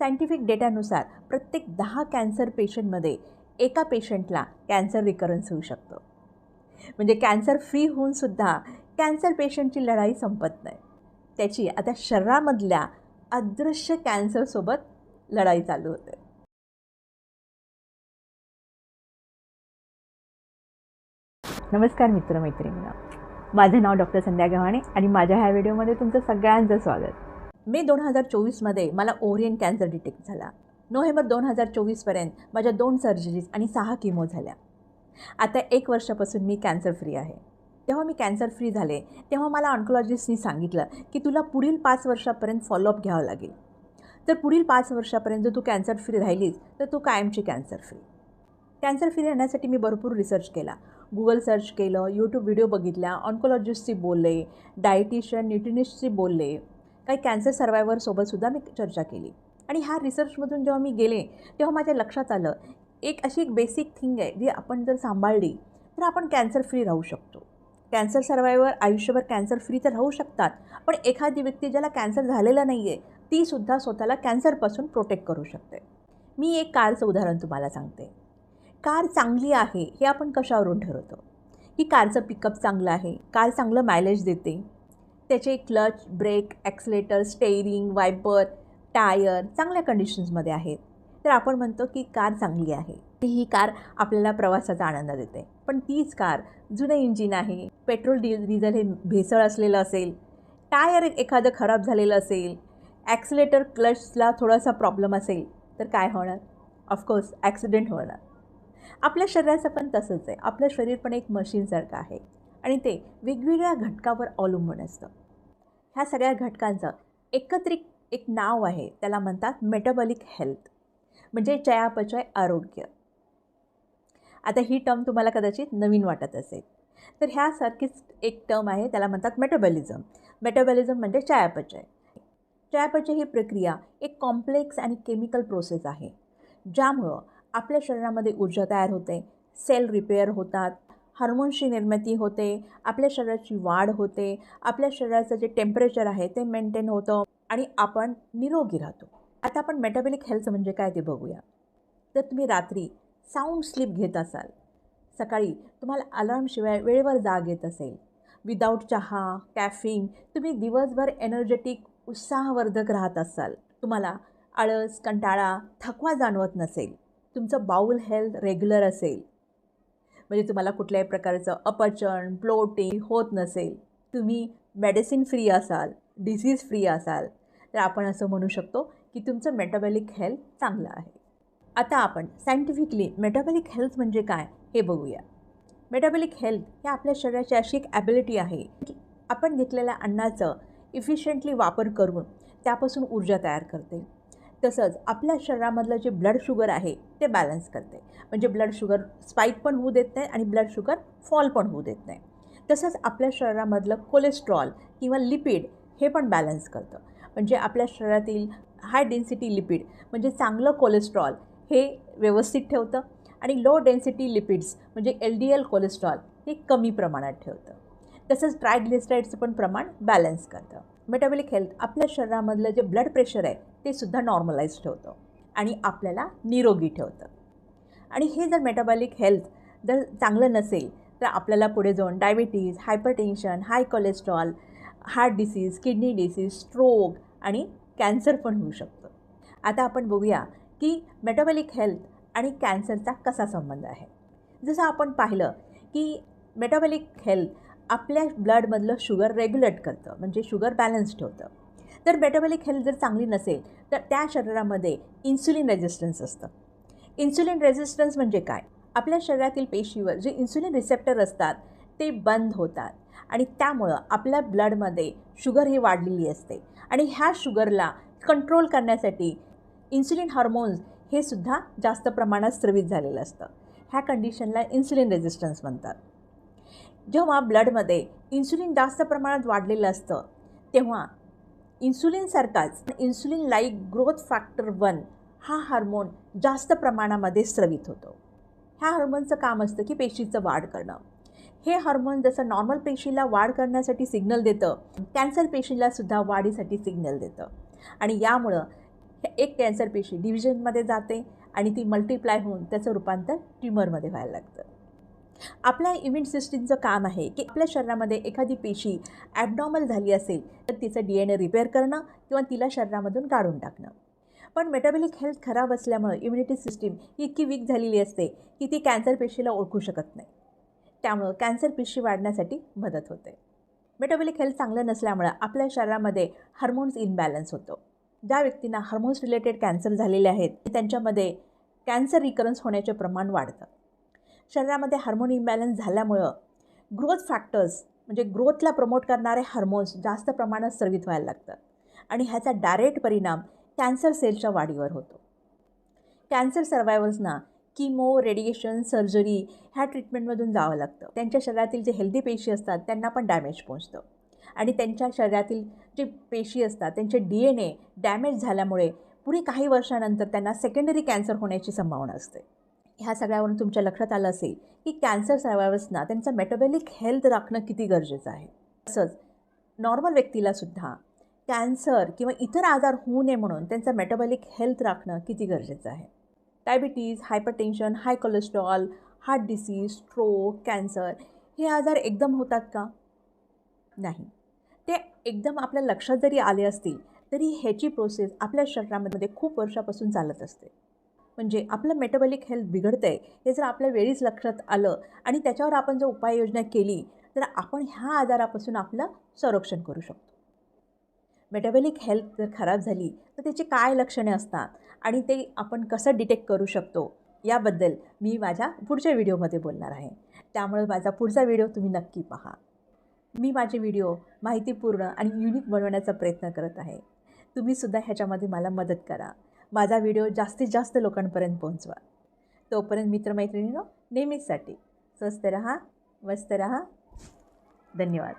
Scientific डेटानुसार प्रत्येक 10 cancer पेशंटमध्ये एका पेशंटला कॅन्सर रिकरन्स होऊ शकतो. म्हणजे कॅन्सर फ्री होऊनसुद्धा कॅन्सर पेशंटची लढाई संपत नाही. त्याची आता शरीरामधल्या अदृश्य कॅन्सरसोबत लढाई चालू होते. नमस्कार मित्रमैत्रिणींनो, माझे नाव डॉक्टर संध्या गव्हाणे आणि माझ्या ह्या व्हिडिओमध्ये तुमचं सगळ्यांचं स्वागत. मे 2024मध्ये मला ओव्हरियन कॅन्सर डिटेक्ट झाला. नोव्हेंबर 2024पर्यंत माझ्या 2 सर्जरीज आणि 6 किमो झाल्या. आता 1 वर्षापासून मी कॅन्सर फ्री आहे. जेव्हा मी कॅन्सर फ्री झाले तेव्हा मला ऑन्कोलॉजिस्टनी सांगितलं की तुला पुढील 5 वर्षापर्यंत फॉलोअप घ्यावं लागेल. तर पुढील 5 वर्षापर्यंत जर तू कॅन्सर फ्री राहिलीस तर तू कायमची कॅन्सर फ्री. कॅन्सर फ्री राहण्यासाठी मी भरपूर रिसर्च केला. गुगल सर्च केलं, यूट्यूब व्हिडिओ बघितल्या, ऑन्कोलॉजिस्टशी बोलले, डायटिशियन, न्यूट्रिनिस्टशी बोलले, काही कॅन्सर सर्वायवरसोबतसुद्धा मी चर्चा केली. आणि ह्या रिसर्चमधून जेव्हा मी गेले तेव्हा माझ्या लक्षात आलं एक बेसिक थिंग आहे जी आपण जर सांभाळली तर आपण कॅन्सर फ्री राहू शकतो. कॅन्सर सर्वायवर आयुष्यभर कॅन्सर फ्री तर राहू शकतात, पण एखादी व्यक्ती ज्याला कॅन्सर झालेला नाही आहे तीसुद्धा स्वतःला कॅन्सरपासून प्रोटेक्ट करू शकते. मी एक कारचं उदाहरण तुम्हाला सांगते. कार चांगली आहे हे आपण कशावरून ठरवतो? की कारचं पिकअप चांगलं आहे, कार चांगलं मायलेज देते, त्याचे clutch, brake, accelerator, steering, wiper, tyre चांगल्या कंडिशन्समध्ये आहेत, तर आपण म्हणतो की कार चांगली आहे. ही कार आपल्याला प्रवासाचा आनंद देते. पण तीच कार जुनं इंजिन आहे, पेट्रोल डिझेल हे भेसळ असलेलं असेल, टायर एखादं खराब झालेलं असेल, ॲक्सिलेटर क्लचला थोडासा प्रॉब्लेम असेल तर काय होणार? ऑफकोर्स ॲक्सिडेंट होणार. आपल्या शरीराचं पण तसंच आहे. आपलं शरीर पण एक मशीनसारखं आहे आणि ते वेगवेगळ्या घटकावर अवलंबून असतं. ह्या सगळ्या घटकांचं एकत्रित एक नाव आहे, त्याला म्हणतात मेटाबॉलिक हेल्थ, म्हणजे चयापचय आरोग्य. आता ही टर्म तुम्हाला कदाचित नवीन वाटत असेल, तर ह्यासारखीच एक टर्म आहे, त्याला म्हणतात मेटाबॉलिझम. मेटाबॉलिझम म्हणजे चयापचय. चयापचय ही प्रक्रिया एक कॉम्प्लेक्स आणि केमिकल प्रोसेस आहे, ज्यामुळं आपल्या शरीरामध्ये ऊर्जा तयार होते, सेल रिपेअर होतात, हार्मोन्सची निर्मिती होते, आपल्या शरीराची वाढ होते, आपल्या शरीराचं जे टेम्परेचर आहे ते मेंटेन होतं आणि आपण निरोगी राहतो. आता आपण मेटाबॉलिक हेल्थ म्हणजे काय ते बघूया. तर तुम्ही रात्री साऊंड स्लीप घेत असाल, सकाळी तुम्हाला अलार्मशिवाय वेळेवर जाग येत असेल, विदाऊट चहा, कॅफीन तुम्ही दिवसभर एनर्जेटिक, उत्साहवर्धक राहत असाल, तुम्हाला आळस, कंटाळा, थकवा जाणवत नसेल, तुमचं बाउल हेल्थ रेग्युलर असेल, म्हणजे तुम्हाला कुठल्याही प्रकारचं अपचन, ब्लोटिंग होत नसेल, तुम्ही मेडिसिन फ्री असाल, डिसीज फ्री असाल, तर आपण असं म्हणू शकतो की तुमचं मेटाबॉलिक हेल्थ चांगलं आहे. आता आपण सायंटिफिकली मेटाबॉलिक हेल्थ म्हणजे काय हे बघूया. मेटाबॉलिक हेल्थ हे आपल्या शरीराची अशी एक ॲबिलिटी आहे की आपण घेतलेल्या अन्नाचं इफिशियंटली वापर करून त्यापासून ऊर्जा तयार करते. तसंच आपल्या शरीरामधलं जे ब्लड शुगर आहे ते बॅलन्स करते. म्हणजे ब्लड शुगर स्पाईक पण होऊ देत नाही आणि ब्लड शुगर फॉल पण होऊ देत नाही. तसंच आपल्या शरीरामधलं कोलेस्ट्रॉल किंवा लिपिड हे पण बॅलन्स करतं. म्हणजे आपल्या शरीरातील हाय डेन्सिटी लिपिड म्हणजे चांगलं कोलेस्ट्रॉल हे व्यवस्थित ठेवतं आणि लो डेन्सिटी लिपिड्स म्हणजे LDL कोलेस्ट्रॉल हे कमी प्रमाणात ठेवतं. तसंच ट्रायग्लिसराईडचं पण प्रमाण बॅलन्स करतं. मेटाबॉलिक हेल्थ आपल्या शरीरामधलं जे ब्लड प्रेशर आहे ते सुद्धा नॉर्मलाइज ठेवतं आणि आपल्याला निरोगी ठेवतं. आणि हे जर मेटाबॉलिक हेल्थ जर चांगलं नसेल तर आपल्याला पुढे जाऊन diabetes, hypertension, high cholesterol, heart disease, kidney disease, stroke आणि कॅन्सर पण होऊ शकतं. आता आपण बघूया की मेटाबॉलिक हेल्थ आणि कॅन्सरचा कसा संबंध आहे. जसं आपण पाहिलं की मेटाबॉलिक हेल्थ आपल्या ब्लडमधलं शुगर रेग्युलेट करतं, म्हणजे शुगर बॅलन्स ठेवतं. तर मेटाबॉलिक हेल्थ जर चांगली नसेल तर त्या शरीरामध्ये इन्सुलिन रेझिस्टन्स असतं. इन्सुलिन रेझिस्टन्स म्हणजे काय? आपल्या शरीरातील पेशीवर जे इन्सुलिन रिसेप्टर असतात ते बंद होतात आणि त्यामुळं आपल्या ब्लडमध्ये शुगर ही वाढलेली असते आणि ह्या शुगरला कंट्रोल करण्यासाठी इन्सुलिन हार्मोन्स हे सुद्धा जास्त प्रमाणात स्रवित झालेलं असतं. ह्या कंडिशनला इन्सुलिन रेझिस्टन्स म्हणतात. जेव्हा ब्लडमध्ये इन्सुलिन जास्त प्रमाणात वाढलेलं असतं तेव्हा इन्सुलिनसारखाच इन्सुलिन लाईक ग्रोथ फॅक्टर 1 हा हार्मोन जास्त प्रमाणामध्ये स्रवित होतो. ह्या हार्मोनचं काम असतं की पेशीचं वाढ करणं. हे हार्मोन जसं नॉर्मल पेशीला वाढ करण्यासाठी सिग्नल देतं, कॅन्सर पेशीला सुद्धा वाढीसाठी सिग्नल देतं आणि यामुळं एक कॅन्सर पेशी डिव्हिजनमध्ये जाते आणि ती मल्टिप्लाय होऊन त्याचं रूपांतर ट्युमरमध्ये व्हायला लागतं. आपल्या इम्युन सिस्टीमचं काम आहे की आपल्या शरीरामध्ये एखादी पेशी ॲबनॉर्मल झाली असेल तर तिचं DNA रिपेअर करणं किंवा तिला शरीरामधून काढून टाकणं. पण मेटाबॉलिक हेल्थ खराब असल्यामुळे इम्युनिटी सिस्टीम ही इतकी वीक झालेली असते की ती कॅन्सर पेशीला ओळखू शकत नाही. त्यामुळं कॅन्सर पेशी वाढण्यासाठी मदत होते. मेटाबॉलिक हेल्थ चांगलं नसल्यामुळं आपल्या शरीरामध्ये हार्मोन्स इनबॅलन्स होतो. ज्या व्यक्तींना हार्मोन्स रिलेटेड कॅन्सर झालेले आहेत त्यांच्यामध्ये कॅन्सर रिकरन्स होण्याचे प्रमाण वाढतं. शरीरामध्ये हार्मोन इम्बॅलन्स झाल्यामुळं ग्रोथ फॅक्टर्स म्हणजे ग्रोथला प्रमोट करणारे हार्मोन्स जास्त प्रमाणात स्रवित व्हायला लागतात आणि ह्याचा डायरेक्ट परिणाम कॅन्सर सेलच्या वाढीवर होतो. कॅन्सर सर्वायवर्सना किमो, रेडिएशन, सर्जरी ह्या ट्रीटमेंटमधून जावं लागतं. त्यांच्या शरीरातील जे हेल्दी पेशी असतात त्यांना पण डॅमेज पोहोचतं आणि त्यांच्या शरीरातील जे पेशी असतात त्यांचे DNA डॅमेज झाल्यामुळे पुढे काही वर्षानंतर त्यांना सेकंडरी कॅन्सर होण्याची संभावना असते. ह्या सगळ्यावरून तुमच्या लक्षात आलं असेल की कॅन्सर सर्वायवर्सना त्यांचं मेटाबॉलिक हेल्थ राखणं किती गरजेचं आहे. तसंच नॉर्मल व्यक्तीलासुद्धा कॅन्सर किंवा इतर आजार होऊ नये म्हणून त्यांचं मेटाबॉलिक हेल्थ राखणं किती गरजेचं आहे. Diabetes, hypertension, high cholesterol, heart disease, stroke, cancer हे आजार एकदम होतात का? नाही. ते एकदम आपल्या लक्षात जरी आले असतील तरी ह्याची प्रोसेस आपल्या शरीरामध्ये खूप वर्षापासून चालत असते. म्हणजे आपलं मेटाबॉलिक हेल्थ बिघडतं आहे हे जर आपल्या वेळीच लक्षात आलं आणि त्याच्यावर आपण जर उपाययोजना केली तर आपण ह्या आजारापासून आपलं संरक्षण करू शकतो. मेटाबॉलिक हेल्थ जर खराब झाली तर त्याची काय लक्षणे असतात आणि ते आपण कसं डिटेक्ट करू शकतो याबद्दल मी माझ्या पुढच्या व्हिडिओमध्ये बोलणार आहे. त्यामुळे माझा पुढचा व्हिडिओ तुम्ही नक्की पहा. मी माझे व्हिडिओ माहितीपूर्ण आणि युनिक बनवण्याचा प्रयत्न करत आहे. तुम्हीसुद्धा ह्याच्यामध्ये मला मदत करा. माझा व्हिडिओ जास्तीत जास्त लोकांपर्यंत पोहोचवा. तोपर्यंत मित्रमैत्रिणींनो नेहमीचसाठी स्वस्त रहा, मस्त रहा. धन्यवाद.